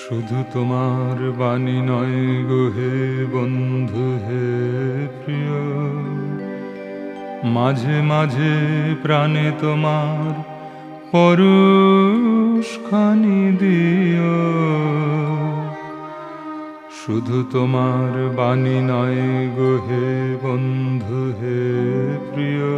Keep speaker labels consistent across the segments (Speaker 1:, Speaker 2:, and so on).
Speaker 1: শুধু তোমার বাণী নয় গো হে বন্ধু হে প্রিয়, মাঝে মাঝে প্রাণে তোমার পরশখানি দিও। শুধু তোমার বাণী নয় গো হে বন্ধু হে প্রিয়,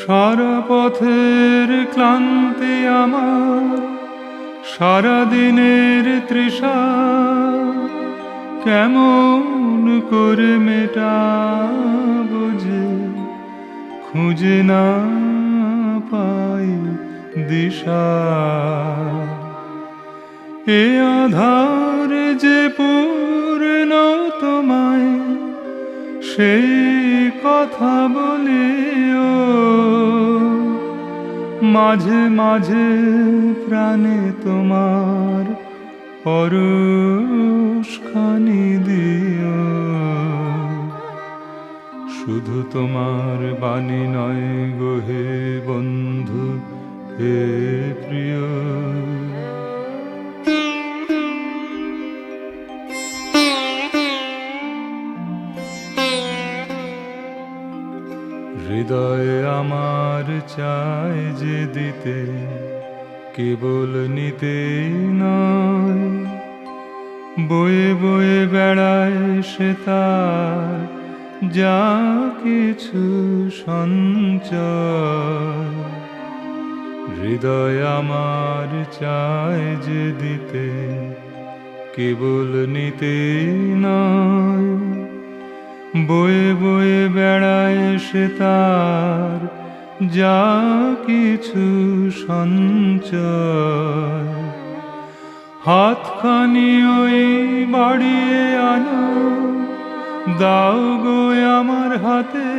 Speaker 1: সারা পথের ক্লান্তি আমার, সারা দিনের তৃষা কেমন করে মেটাবো যে খুঁজে না পাই দিশা। এ আধার যে পূর্ণ তোমায় সেই কথা বলিও, মাঝে মাঝে প্রাণে তোমার পরশখানি দিও। শুধু তোমার বাণী নয় গো হে বন্ধু হে প্রিয়, হৃদয়ে আমার চায় যে দিতে কেবল নিতে নয়, বয়ে বয়ে বেড়ায় সে তার যা কিছু সঞ্চয়। হৃদয় আমার চায় যে দিতে কেবল নিতে নয়, বয়ে বয়ে বেড়ায় সে তার যা কিছু সঞ্চয়। হাতখানি ওই বাড়িয়ে আনো, দাও গো আমার হাতে,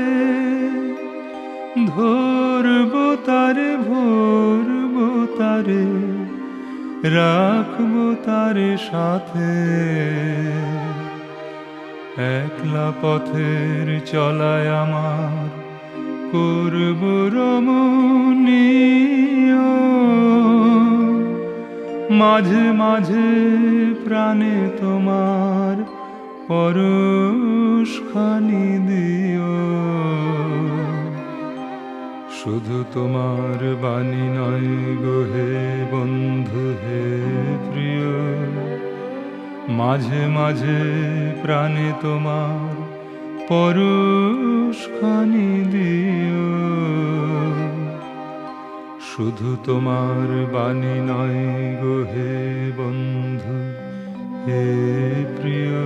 Speaker 1: ধরবো তারে ভরবো তারে, রাখবো তারে সাথে। একলা পথের চলায় আমার করব রমণীয়, মাঝে মাঝে প্রাণে তোমার পরশখানি দিও। শুধু তোমার বাণী নয় গো হে বন্ধু হে প্রিয়, মাঝে মাঝে প্রাণে তোমার পরশখানি দিও। শুধু তোমার বাণী নয় গো হে বন্ধু হে প্রিয়।